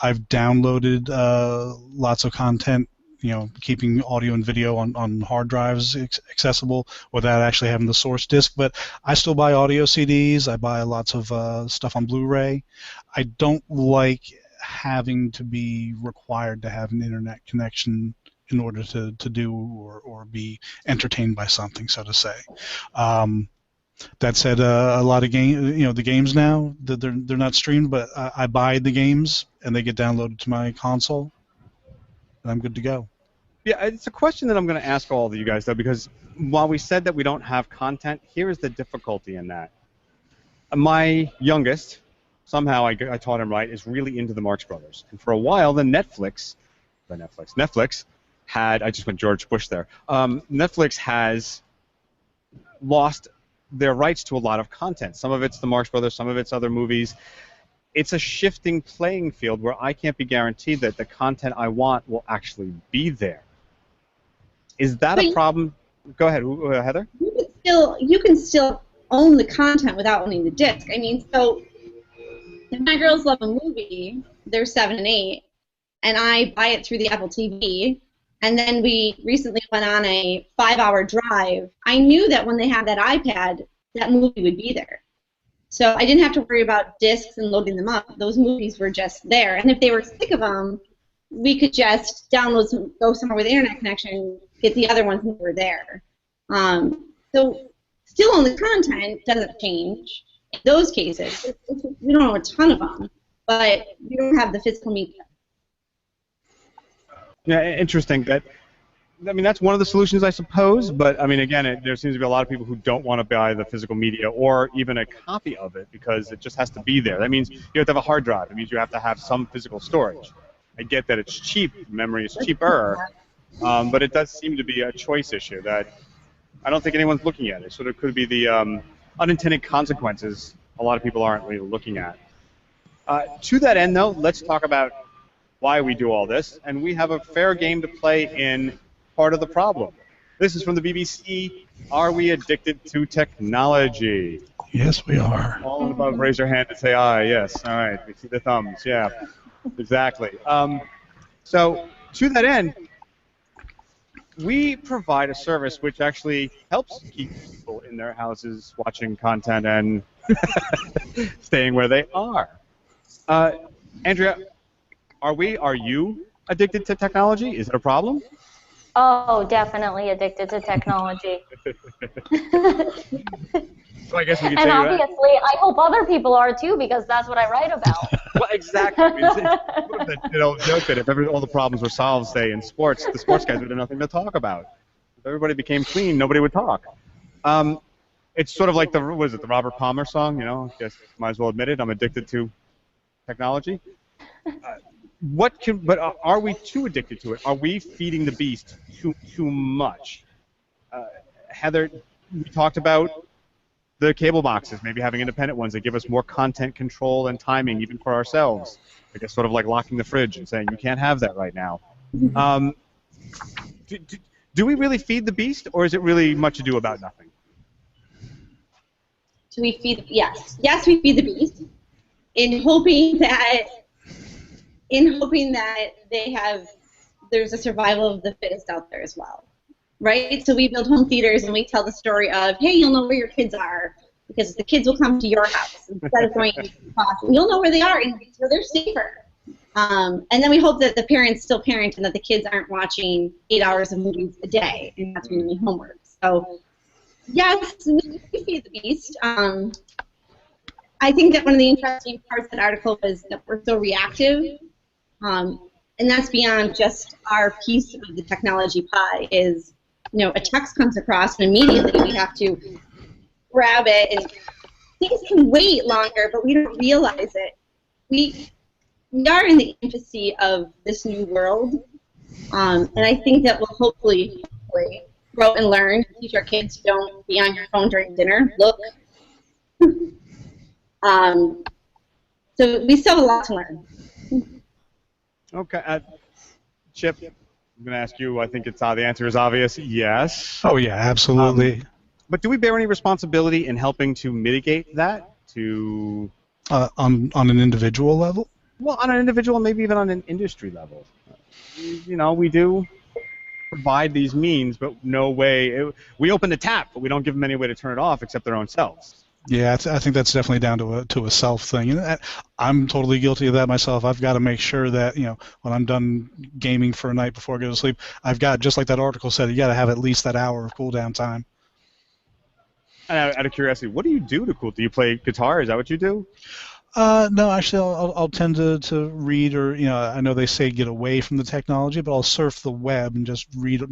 I've downloaded lots of content, keeping audio and video on hard drives accessible without actually having the source disk. But I still buy audio CDs. I buy lots of stuff on Blu-ray. I don't like having to be required to have an internet connection in order to do or be entertained by something, so to say. That said, a lot of the games now, they're not streamed, but I buy the games and they get downloaded to my console, and I'm good to go.
Yeah, it's a question that I'm going to ask all of you guys, though, because while we said that we don't have content, here is the difficulty in that. My youngest, somehow I taught him right, is really into the Marx Brothers. And for a while, Netflix had, I just went George Bush there, Netflix has lost their rights to a lot of content. Some of it's the Marx Brothers, some of it's other movies. It's a shifting playing field where I can't be guaranteed that the content I want will actually be there. Is that a problem? Go ahead, Heather.
You can still own the content without owning the disc. I mean, so if my girls love a movie, they're 7 and 8, and I buy it through the Apple TV, and then we recently went on a 5-hour drive, I knew that when they had that iPad, that movie would be there. So I didn't have to worry about discs and loading them up. Those movies were just there. And if they were sick of them, we could just download some, go somewhere with internet connection, get the other ones that were there. So still on the content doesn't change in those cases. We don't have a ton of them, but we don't have the physical media.
Yeah, interesting. That's one of the solutions, I suppose, but I mean, again, there seems to be a lot of people who don't want to buy the physical media or even a copy of it because it just has to be there. That means you have to have a hard drive. It means you have to have some physical storage. I get that it's cheap, memory is cheaper, but it does seem to be a choice issue that I don't think anyone's looking at. It sort of could be the unintended consequences a lot of people aren't really looking at. To that end, though, let's talk about why we do all this, and we have a fair game to play in part of the problem. This is from the BBC. Are we addicted to technology?
Yes, we are.
All and above, raise your hand and say aye. Yes. All right. We see the thumbs. Yeah. Exactly. So to that end, we provide a service which actually helps keep people in their houses watching content and staying where they are. Andrea, are you addicted to technology? Is it a problem?
Oh, definitely addicted to technology.
So I guess we can
and
say
obviously, I hope other people are too, because that's what I write about.
Well, exactly. Joke that if all the problems were solved, say, in sports, the sports guys would have nothing to talk about. If everybody became clean, nobody would talk. It's sort of like the Robert Palmer song, I guess might as well admit it, I'm addicted to technology. But are we too addicted to it? Are we feeding the beast too much? Heather, we talked about the cable boxes, maybe having independent ones that give us more content control and timing, even for ourselves. I guess sort of like locking the fridge and saying you can't have that right now. Do we really feed the beast, or is it really much ado about nothing?
Do we feed? Yes, we feed the beast, in hoping that there's a survival of the fittest out there as well, right? So we build home theaters and we tell the story of, hey, you'll know where your kids are because the kids will come to your house instead of going to the hospital. You'll know where they are, and so they're safer. And then we hope that the parents still parent and that the kids aren't watching 8 hours of movies a day and not doing any homework. So yes, we feed the beast. I think that one of the interesting parts of that article was that we're so reactive. And that's beyond just our piece of the technology pie is, a text comes across and immediately we have to grab it, and things can wait longer, but we don't realize it. We are in the infancy of this new world, and I think that we'll hopefully grow and learn, teach our kids don't be on your phone during dinner. Look. So we still have a lot to learn.
Okay. Chip, I'm going to ask you, I think the answer is obvious, yes.
Oh yeah, absolutely.
But do we bear any responsibility in helping to mitigate that?
On an individual level?
Well, on an individual, maybe even on an industry level. We do provide these means, but no way. We open the tap, but we don't give them any way to turn it off except their own selves.
Yeah, I think that's definitely down to a self thing. And I'm totally guilty of that myself. I've got to make sure that, when I'm done gaming for a night before I go to sleep, I've got, just like that article said, you got to have at least that hour of cool down time.
And out of curiosity, what do you do to cool? Do you play guitar? Is that what you do?
No, actually, I'll tend to read, or I know they say get away from the technology, but I'll surf the web and just read.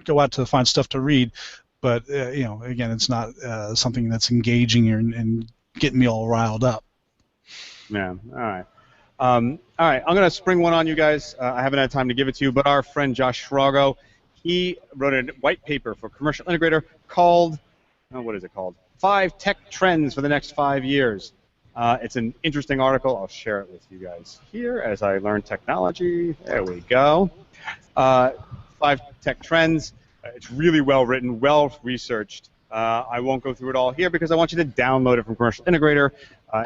Go out to find stuff to read. But again, it's not something that's engaging and getting me all riled up.
Yeah. All right. All right. I'm gonna spring one on you guys. I haven't had time to give it to you, but our friend Josh Schrago, he wrote a white paper for Commercial Integrator called. What is it called? 5 Tech Trends for the Next 5 Years. It's an interesting article. I'll share it with you guys here as I learn technology. There we go. 5 Tech Trends. It's really well written, well researched. I won't go through it all here because I want you to download it from Commercial Integrator.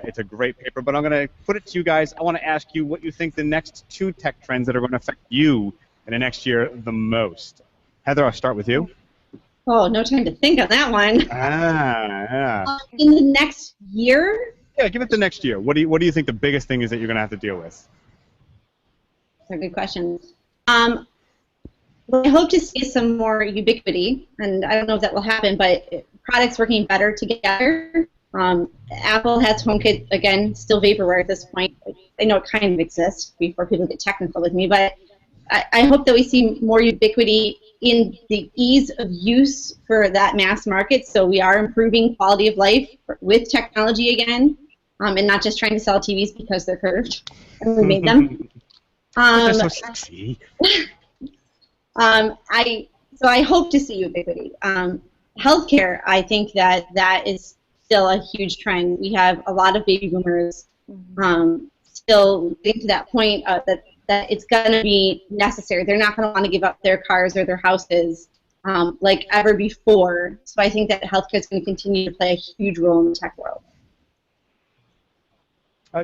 It's a great paper, but I'm going to put it to you guys. I want to ask you what you think the next 2 tech trends that are going to affect you in the next year the most. Heather, I'll start with you.
Oh, no time to think on that one.
Yeah.
In the next year?
Yeah, give it the next year. What do you think the biggest thing is that you're going to have to deal with?
That's a good question. Well, I hope to see some more ubiquity, and I don't know if that will happen, but products working better together. Apple has HomeKit, again, still vaporware at this point. I know it kind of exists before people get technical with me, but I hope that we see more ubiquity in the ease of use for that mass market, so we are improving quality of life with technology again, and not just trying to sell TVs because they're curved and we made them.
They're so sexy.
I hope to see ubiquity. Healthcare, I think that is still a huge trend. We have a lot of baby boomers still getting to that point that it's going to be necessary. They're not going to want to give up their cars or their houses like ever before. So I think that healthcare is going to continue to play a huge role in the tech world.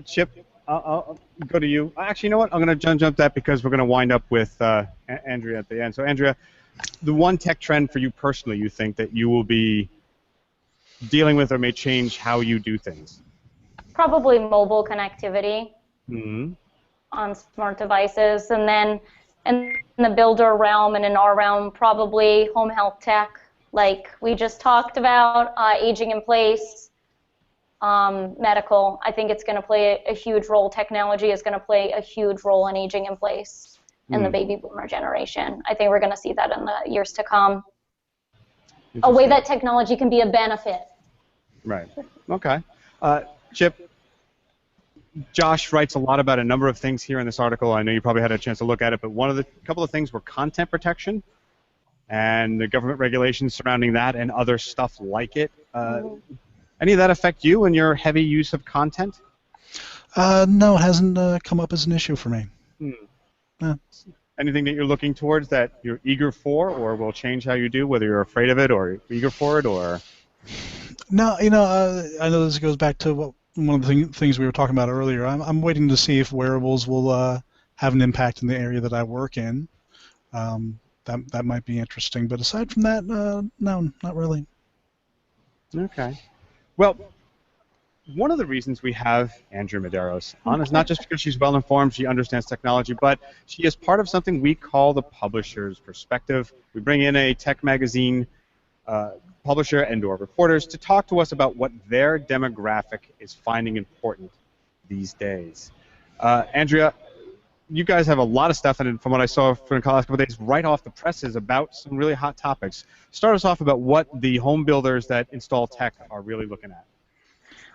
Chip, I'll go to you. Actually, you know what? I'm going to jump that because we're going to wind up with Andrea at the end. So, Andrea, the one tech trend for you personally you think that you will be dealing with or may change how you do things?
Probably mobile connectivity.
Mm-hmm.
On smart devices, and then in the builder realm and in our realm, probably home health tech, like we just talked about, aging in place, medical. I think it's going to play a huge role. Technology is going to play a huge role in aging in place in the baby boomer generation. I think we're going to see that in the years to come. A way that technology can be a benefit.
Right. Okay. Chip, Josh writes a lot about a number of things here in this article. I know you probably had a chance to look at it, but couple of things were content protection and the government regulations surrounding that and other stuff like it. Any of that affect you and your heavy use of content?
No, it hasn't come up as an issue for me.
Anything that you're looking towards that you're eager for or will change how you do, whether you're afraid of it or eager for it? Or
No, I know this goes back to one of the things we were talking about earlier. I'm waiting to see if wearables will have an impact in the area that I work in. That might be interesting. But aside from that, no, not really.
Okay. Well, one of the reasons we have Andrea Mederios on is not just because she's well-informed, she understands technology, but she is part of something we call the publisher's perspective. We bring in a tech magazine publisher and/or reporters to talk to us about what their demographic is finding important these days. Andrea, you guys have a lot of stuff, and from what I saw from the last couple of days, right off the presses about some really hot topics. Start us off about what the home builders that install tech are really looking at.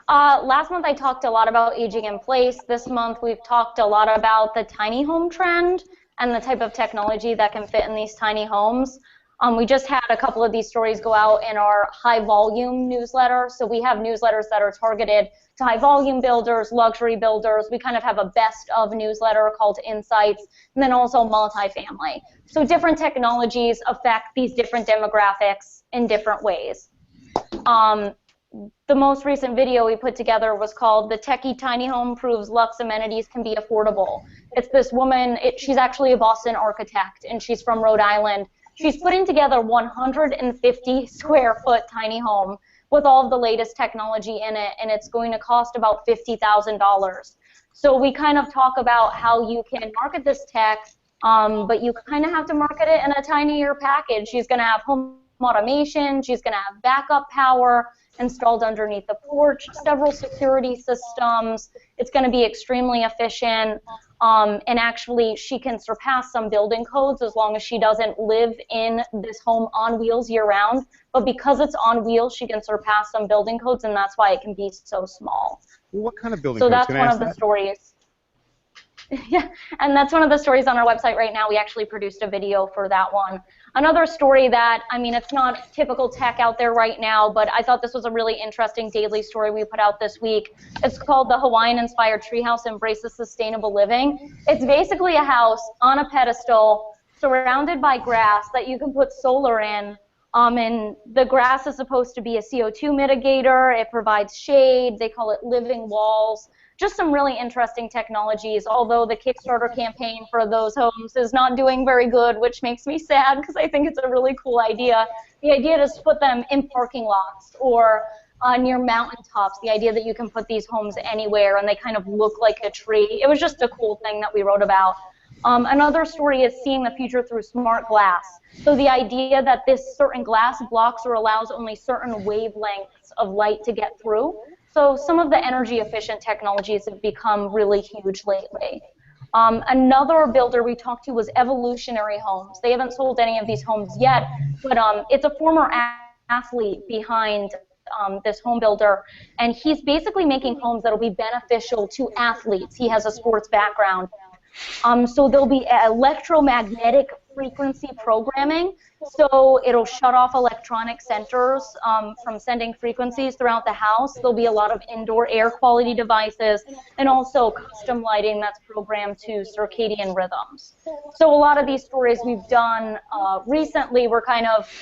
Last month I talked a lot about aging in place. This month we've talked a lot about the tiny home trend and the type of technology that can fit in these tiny homes. We just had a couple of these stories go out in our high volume newsletter. So we have newsletters that are targeted to high volume builders, luxury builders. We kind of have a best of newsletter called Insights, and then also multifamily. So different technologies affect these different demographics in different ways. The most recent video we put together was called "The Techie Tiny Home Proves Luxe Amenities Can Be Affordable." It's this woman, she's actually a Boston architect, and she's from Rhode Island. She's putting together 150 square foot tiny home with all of the latest technology in it, and it's going to cost about $50,000. So we kind of talk about how you can market this tech, but you kind of have to market it in a tinier package. She's going to have home automation, she's going to have backup power installed underneath the porch, several security systems. It's going to be extremely efficient, and actually she can surpass some building codes as long as she doesn't live in this home on wheels year-round. But because it's on wheels, she can surpass some building codes, and that's why it can be so small.
What kind of building
codes?
So
that's one of the stories. Yeah, and that's one of the stories on our website right now. We actually produced a video for that one. Another story that, I mean, it's not typical tech out there right now, but I thought this was a really interesting daily story we put out this week. It's called "The Hawaiian-Inspired Treehouse Embraces Sustainable Living." It's basically a house on a pedestal surrounded by grass that you can put solar in. And the grass is supposed to be a CO2 mitigator. It provides shade. They call it living walls. Just some really interesting technologies, although the Kickstarter campaign for those homes is not doing very good, which makes me sad because I think it's a really cool idea. The idea is to put them in parking lots or near mountaintops, the idea that you can put these homes anywhere and they kind of look like a tree. It was just a cool thing that we wrote about. Another story is seeing the future through smart glass. So the idea that this certain glass blocks or allows only certain wavelengths of light to get through. So some of the energy efficient technologies have become really huge lately. Another builder we talked to was Evolutionary Homes. They haven't sold any of these homes yet, but it's a former athlete behind this home builder, and he's basically making homes that will be beneficial to athletes. He has a sports background. So there'll be electromagnetic frequency programming, so it'll shut off electronic sensors from sending frequencies throughout the house. There'll be a lot of indoor air quality devices and also custom lighting that's programmed to circadian rhythms. So a lot of these stories we've done recently were kind of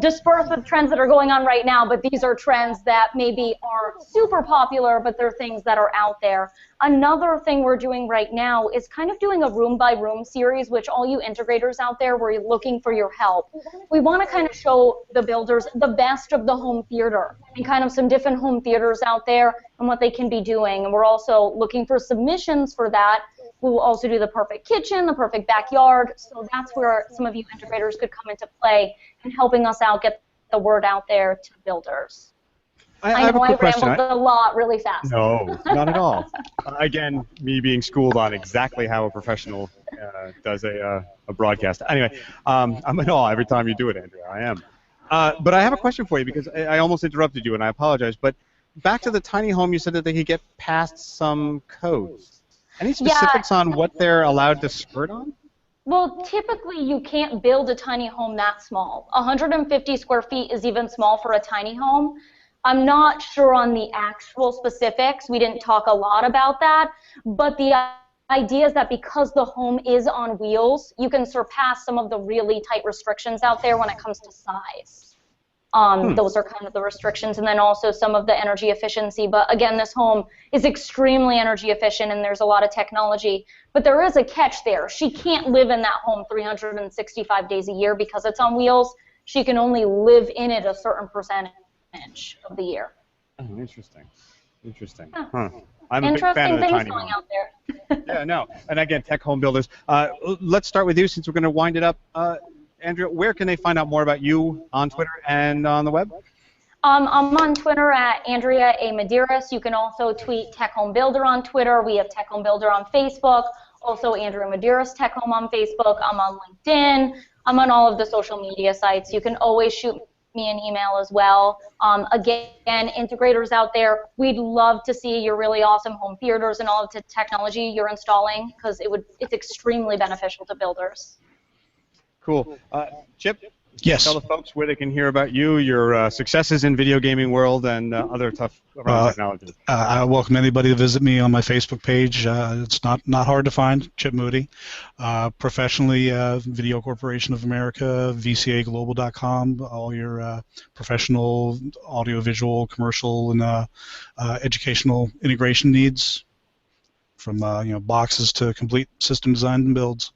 dispersed with trends that are going on right now, but these are trends that maybe aren't super popular, but they're things that are out there. Another thing we're doing right now is kind of doing a room-by-room series, which all you integrators out there, we're looking for your help. We want to kind of show the builders the best of the home theater and kind of some different home theaters out there and what they can be doing. And we're also looking for submissions for that. We will also do the perfect kitchen, the perfect backyard. So that's where some of you integrators could come into play and helping us out, get the word out there to builders. I know I rambled a lot really fast.
No, not at all. Again, me being schooled on exactly how a professional does a broadcast. Anyway, I'm in awe every time you do it, Andrea. I am. But I have a question for you because I almost interrupted you, and I apologize. But back to the tiny home, you said that they could get past some codes. Any specifics on what they're allowed to skirt on?
Well, typically you can't build a tiny home that small. 150 square feet is even small for a tiny home. I'm not sure on the actual specifics. We didn't talk a lot about that, but the idea is that because the home is on wheels, you can surpass some of the really tight restrictions out there when it comes to size. Those are kind of the restrictions, and then also some of the energy efficiency. But again, this home is extremely energy efficient, and there's a lot of technology. But there is a catch there. She can't live in that home 365 days a year because it's on wheels. She can only live in it a certain percentage of the year.
Oh, interesting. Interesting.
Yeah.
Huh. I'm a big fan of the tiny home.
Out there.
Yeah, no. And again, tech home builders. Let's start with you since we're going to wind it up. Andrea, where can they find out more about you on Twitter and on the web?
I'm on Twitter at Andrea A. Mederios. You can also tweet Tech Home Builder on Twitter. We have Tech Home Builder on Facebook. Also Andrea Mederios Tech Home on Facebook. I'm on LinkedIn. I'm on all of the social media sites. You can always shoot me an email as well. Again, integrators out there, we'd love to see your really awesome home theaters and all of the technology you're installing because it's extremely beneficial to builders.
Cool. Chip,
Yes.
Tell the folks where they can hear about you, your successes in video gaming world, and other tough around technology.
I welcome anybody to visit me on my Facebook page. It's not hard to find, Chip Moody. Professionally, Video Corporation of America, VCAglobal.com, all your professional, audiovisual, commercial, and educational integration needs, from boxes to complete system design and builds.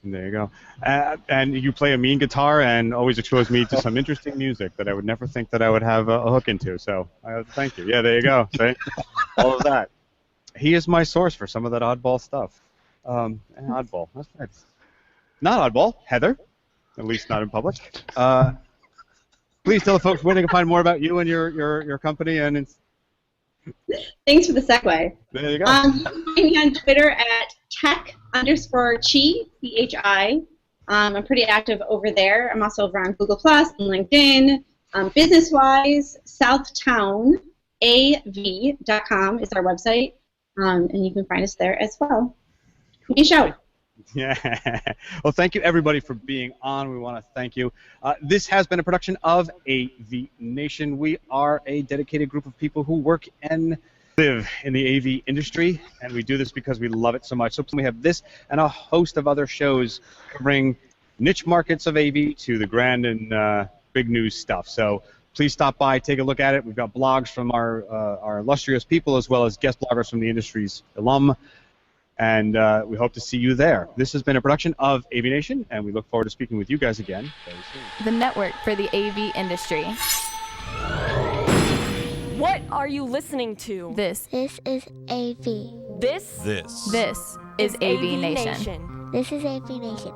There you go. And you play a mean guitar and always expose me to some interesting music that I would never think that I would have a hook into. So thank you. Yeah, there you go. See? All of that. He is my source for some of that oddball stuff. Oddball. That's nice. Not oddball. Heather. At least not in public. Please tell the folks where they can find more about you and your company. And
Thanks for the segue.
There you go.
You can find me on Twitter at tech_chi, C-H-I. I'm pretty active over there. I'm also over on Google Plus and LinkedIn. Business-wise, SouthtownAV.com is our website, and you can find us there as well. Give me a shout.
Yeah. Well, thank you, everybody, for being on. We want to thank you. This has been a production of AVNation. We are a dedicated group of people who work and live in the AV industry, and we do this because we love it so much. So we have this and a host of other shows covering niche markets of AV to the grand and big news stuff. So please stop by, take a look at it. We've got blogs from our illustrious people, as well as guest bloggers from the industry's alum. And we hope to see you there. This has been a production of AVNation, and we look forward to speaking with you guys again very soon.
The network for the AV industry.
What are you listening to?
This
This is AV.
This
This
is AVNation.
Nation.
This is AV Nation.